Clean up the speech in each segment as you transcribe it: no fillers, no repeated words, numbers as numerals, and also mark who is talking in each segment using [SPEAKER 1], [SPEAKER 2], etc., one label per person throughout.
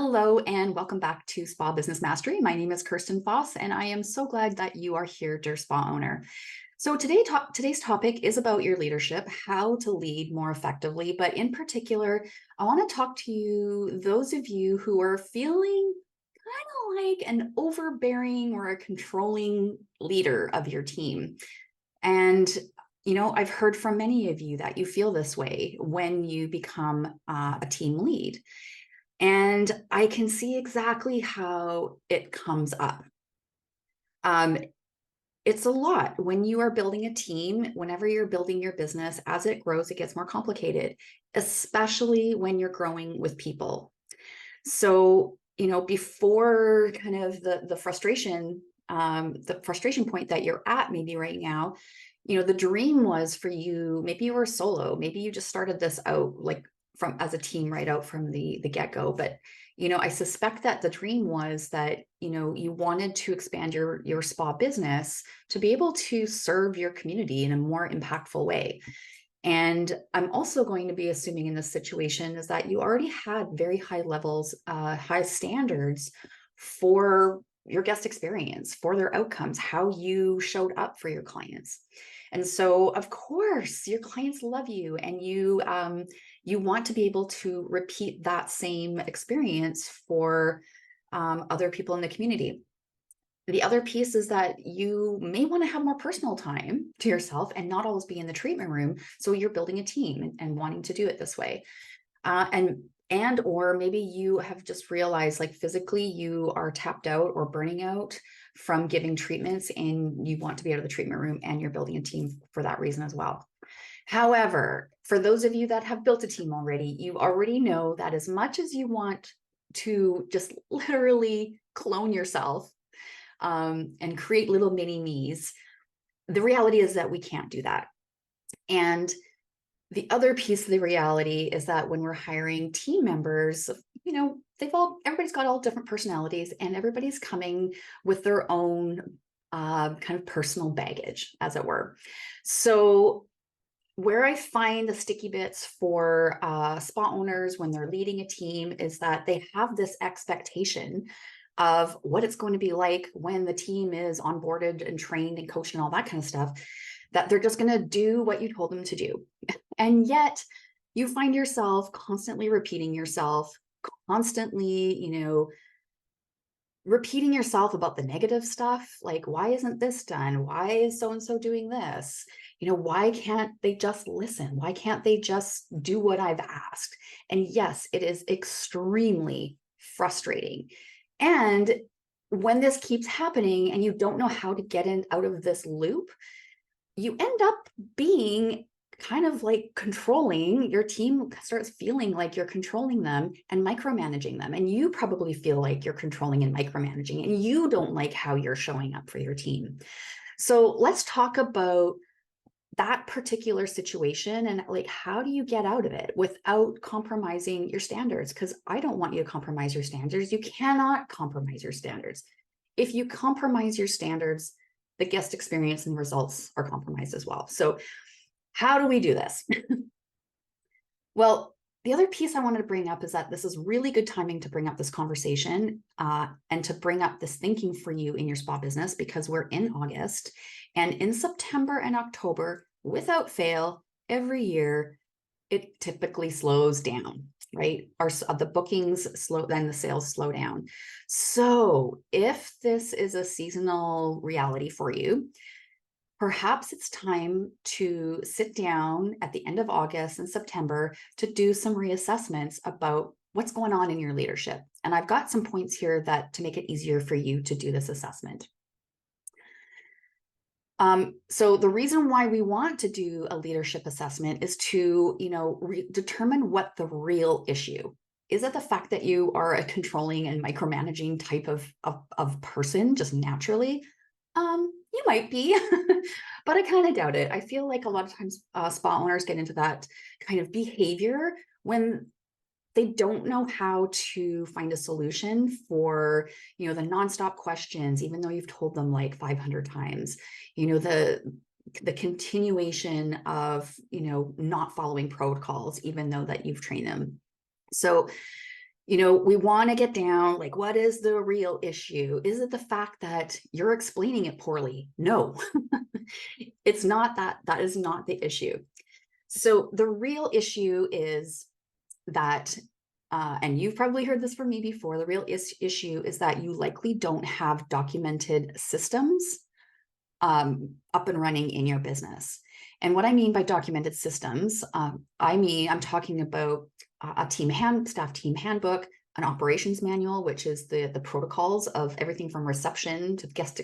[SPEAKER 1] Hello and welcome back to Spa Business Mastery. My name is Kirsten Foss, and I am so glad that you are here, dear spa owner. So today's topic is about your leadership, how to lead more effectively. But in particular, I want to talk to you, those of you who are feeling kind of like an overbearing or a controlling leader of your team. And I've heard from many of you that you feel this way when you become a team lead. And I can see exactly how it comes up. It's a lot when you are building a team. Whenever you're building your business, as it grows, it gets more complicated, especially when you're growing with people. So, before kind of the frustration point that you're at maybe right now, the dream was for you, maybe you were solo, maybe you just started this out like from as a team right out from the get-go. But I suspect that the dream was that you wanted to expand your spa business to be able to serve your community in a more impactful way. And I'm also going to be assuming in this situation is that you already had very high levels, high standards for your guest experience, for their outcomes, how you showed up for your clients. And so, of course, your clients love you, and you want to be able to repeat that same experience for other people in the community. The other piece is that you may want to have more personal time to yourself and not always be in the treatment room. So you're building a team and wanting to do it this way. Or maybe you have just realized, like, physically you are tapped out or burning out from giving treatments, and you want to be out of the treatment room, and you're building a team for that reason as well. However, for those of you that have built a team already, you already know that as much as you want to just literally clone yourself and create little mini me's, the reality is that we can't do that. And the other piece of the reality is that when we're hiring team members, everybody's got all different personalities, and everybody's coming with their own kind of personal baggage, as it were. So where I find the sticky bits for spa owners when they're leading a team is that they have this expectation of what it's going to be like when the team is onboarded and trained and coached and all that kind of stuff, that they're just going to do what you told them to do. And yet you find yourself constantly repeating yourself, constantly, repeating yourself about the negative stuff. Like, why isn't this done? Why is so-and-so doing this? Why can't they just listen? Why can't they just do what I've asked? And yes, it is extremely frustrating. And when this keeps happening and you don't know how to get out of this loop, you end up being kind of like controlling your team. Starts feeling like you're controlling them and micromanaging them. And you probably feel like you're controlling and micromanaging, and you don't like how you're showing up for your team. So let's talk about that particular situation and, like, how do you get out of it without compromising your standards? Because I don't want you to compromise your standards. You cannot compromise your standards. If you compromise your standards, the guest experience and results are compromised as well. So how do we do this? Well, the other piece I wanted to bring up is that this is really good timing to bring up this conversation and to bring up this thinking for you in your spa business, because we're in August, and in September and October, without fail, every year, it typically slows down, right? The bookings slow, then the sales slow down. So if this is a seasonal reality for you, perhaps it's time to sit down at the end of August and September to do some reassessments about what's going on in your leadership. And I've got some points here to make it easier for you to do this assessment. So the reason why we want to do a leadership assessment is to, determine what the real issue is. It the fact that you are a controlling and micromanaging type of person just naturally? You might be, but I kind of doubt it. I feel like a lot of times spa owners get into that kind of behavior when they don't know how to find a solution for, the nonstop questions, even though you've told them like 500 times, the continuation of, not following protocols, even though that you've trained them. So, We want to get down, like, what is the real issue? Is it the fact that you're explaining it poorly? No, it's not that. That is not the issue. So the real issue is that, and you've probably heard this from me before, the real issue is that you likely don't have documented systems up and running in your business. And what I mean by documented systems, I'm talking about staff team handbook, an operations manual, which is the protocols of everything from reception to the guest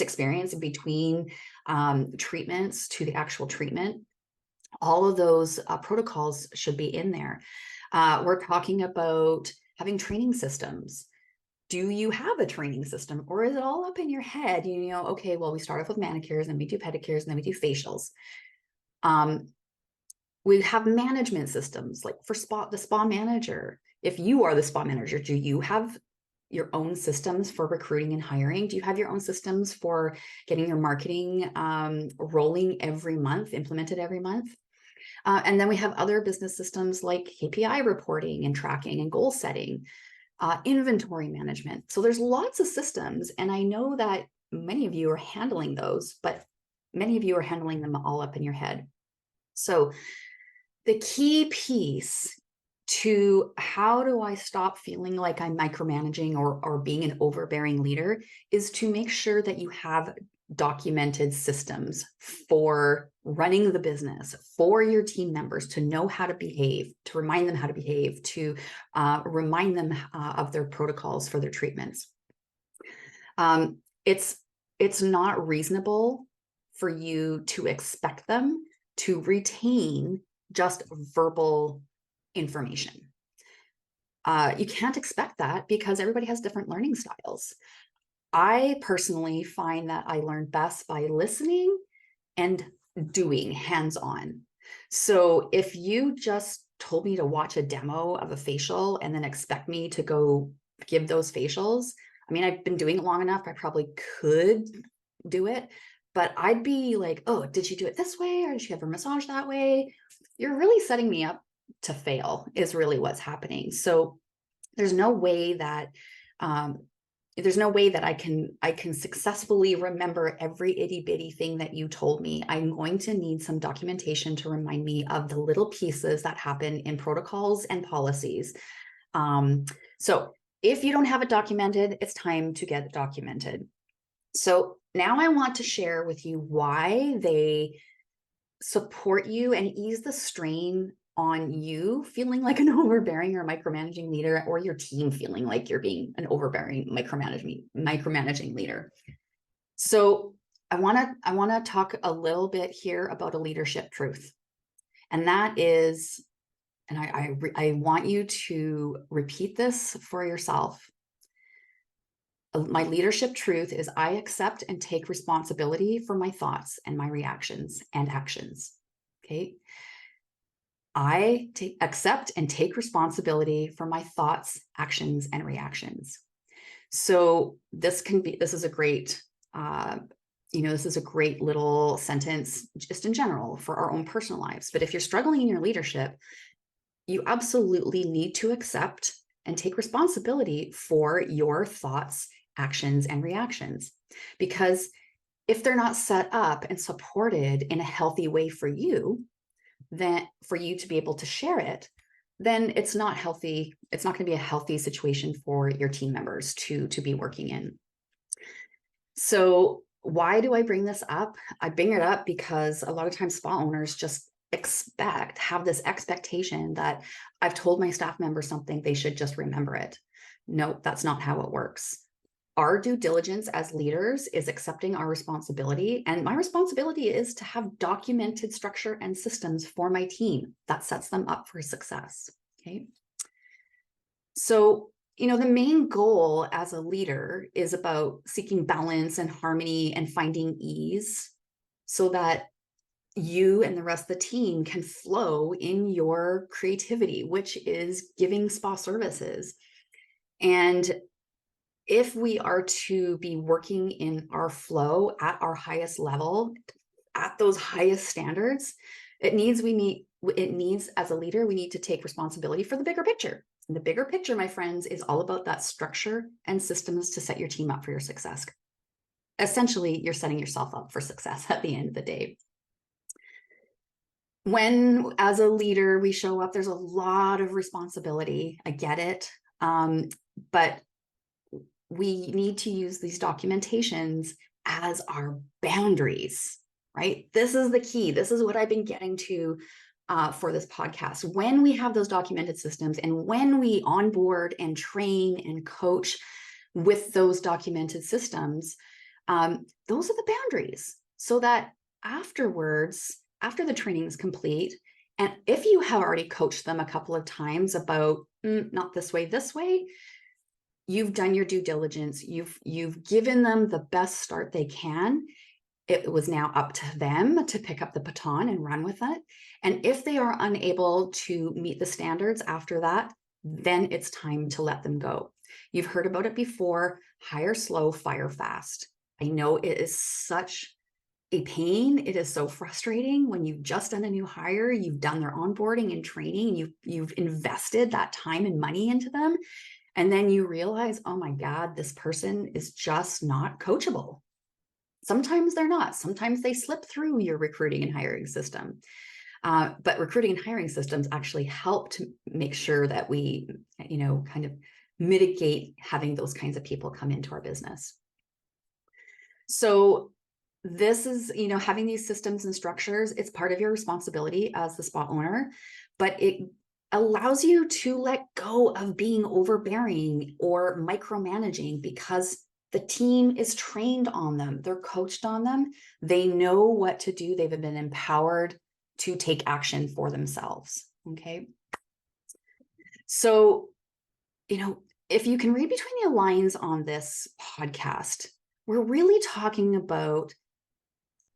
[SPEAKER 1] experience in between treatments to the actual treatment. All of those protocols should be in there. We're talking about having training systems. Do you have a training system, or is it all up in your head? Okay, well, we start off with manicures, and we do pedicures, and then we do facials. We have management systems, like for the spa manager. If you are the spa manager, do you have your own systems for recruiting and hiring? Do you have your own systems for getting your marketing rolling every month, implemented every month? And then we have other business systems like KPI reporting and tracking and goal setting, inventory management. So there's lots of systems, and I know that many of you are handling those, but many of you are handling them all up in your head. So the key piece to how do I stop feeling like I'm micromanaging or being an overbearing leader is to make sure that you have documented systems for running the business, for your team members to know how to behave, to remind them how to behave, to remind them of their protocols for their treatments. It's not reasonable for you to expect them to retain just verbal information. You can't expect that because everybody has different learning styles. I personally find that I learn best by listening and doing hands-on. So if you just told me to watch a demo of a facial and then expect me to go give those facials, I mean, I've been doing it long enough, I probably could do it, but I'd be like, oh, did she do it this way? Or did she have her massage that way? You're really setting me up to fail is really what's happening. So there's no way that I can successfully remember every itty bitty thing that you told me. I'm going to need some documentation to remind me of the little pieces that happen in protocols and policies. So if you don't have it documented, it's time to get it documented. So now I want to share with you why they support you and ease the strain on you feeling like an overbearing or micromanaging leader, or your team feeling like you're being an overbearing micromanaging leader. So I want to talk a little bit here about a leadership truth. And that is, and I want you to repeat this for yourself. My leadership truth is I accept and take responsibility for my thoughts and my reactions and actions. Okay. I accept and take responsibility for my thoughts, actions, and reactions. So this is a great, this is a great little sentence just in general for our own personal lives. But if you're struggling in your leadership, you absolutely need to accept and take responsibility for your thoughts, actions, and reactions. Because if they're not set up and supported in a healthy way for you, then for you to be able to share it, then it's not healthy. It's not going to be a healthy situation for your team members to be working in. So why do I bring this up? I bring it up because a lot of times spa owners just have this expectation that I've told my staff members something, they should just remember it. No, that's not how it works. Our due diligence as leaders is accepting our responsibility. And my responsibility is to have documented structure and systems for my team that sets them up for success. Okay. So, the main goal as a leader is about seeking balance and harmony and finding ease so that you and the rest of the team can flow in your creativity, which is giving spa services. And if we are to be working in our flow at our highest level, at those highest standards, it needs as a leader, we need to take responsibility for the bigger picture. And the bigger picture, my friends, is all about that structure and systems to set your team up for your success. Essentially, you're setting yourself up for success at the end of the day. When, as a leader, we show up, there's a lot of responsibility. I get it. But we need to use these documentations as our boundaries, right? This is the key. This is what I've been getting to for this podcast. When we have those documented systems and when we onboard and train and coach with those documented systems, those are the boundaries, so that afterwards, after the training is complete, and if you have already coached them a couple of times about not this way, you've done your due diligence, you've given them the best start they can. It was now up to them to pick up the baton and run with it. And if they are unable to meet the standards after that, then it's time to let them go. You've heard about it before: hire slow, fire fast. I know it is such a pain. It is so frustrating when you've just done a new hire, you've done their onboarding and training, you've invested that time and money into them. And then you realize, oh my God, this person is just not coachable. Sometimes they're not. Sometimes they slip through your recruiting and hiring system. But recruiting and hiring systems actually help to make sure that we, kind of mitigate having those kinds of people come into our business. So this is, having these systems and structures, it's part of your responsibility as the spa owner, but it allows you to let go of being overbearing or micromanaging, because the team is trained on them. They're coached on them. They know what to do. They've been empowered to take action for themselves. Okay. So, if you can read between the lines on this podcast, we're really talking about,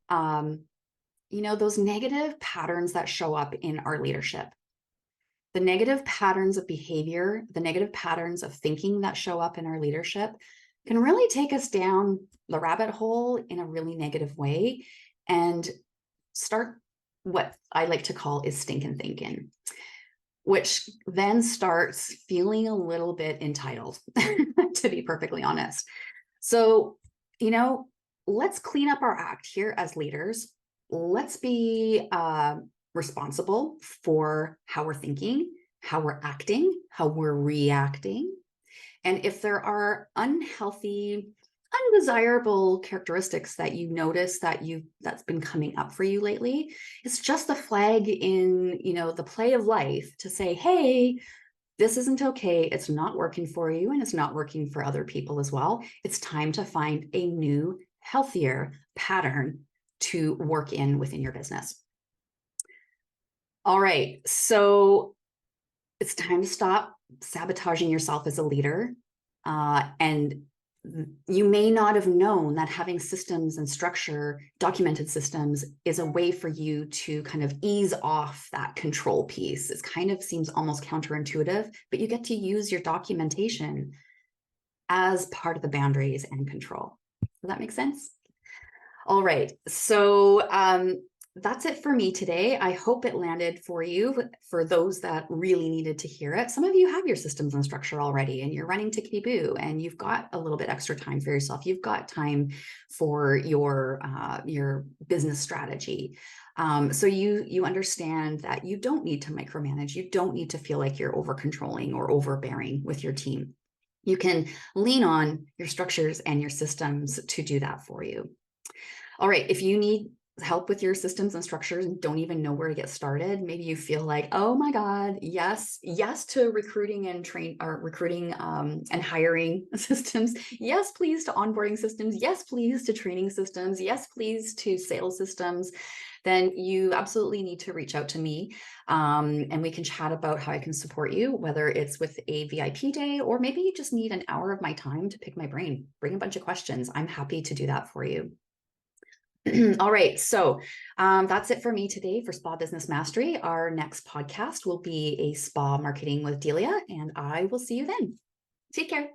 [SPEAKER 1] those negative patterns that show up in our leadership. The negative patterns of behavior, the negative patterns of thinking that show up in our leadership can really take us down the rabbit hole in a really negative way and start what I like to call is stinking thinking, which then starts feeling a little bit entitled, to be perfectly honest. So, let's clean up our act here as leaders. Let's be responsible for how we're thinking, how we're acting, how we're reacting. And if there are unhealthy, undesirable characteristics that you notice that's been coming up for you lately, it's just a flag in, the play of life to say, hey, this isn't okay. It's not working for you, and it's not working for other people as well. It's time to find a new, healthier pattern to work within your business. All right, so it's time to stop sabotaging yourself as a leader. And you may not have known that having systems and structure, documented systems, is a way for you to kind of ease off that control piece. It kind of seems almost counterintuitive, but you get to use your documentation as part of the boundaries and control. Does that make sense? All right, so that's it for me today. I hope it landed for you, for those that really needed to hear it. Some of you have your systems and structure already, and you're running tickety-boo, and you've got a little bit extra time for yourself. You've got time for your business strategy. So you understand that you don't need to micromanage. You don't need to feel like you're over-controlling or overbearing with your team. You can lean on your structures and your systems to do that for you. All right, if you need help with your systems and structures and don't even know where to get started, maybe you feel like, oh my God, yes to recruiting and and hiring systems. Yes, please to onboarding systems. Yes, please to training systems. Yes, please to sales systems. Then you absolutely need to reach out to me, and we can chat about how I can support you, whether it's with a VIP day, or maybe you just need an hour of my time to pick my brain, bring a bunch of questions. I'm happy to do that for you. All right, so that's it for me today for Spa Business Mastery. Our next podcast will be a spa marketing with Delia, and I will see you then. Take care.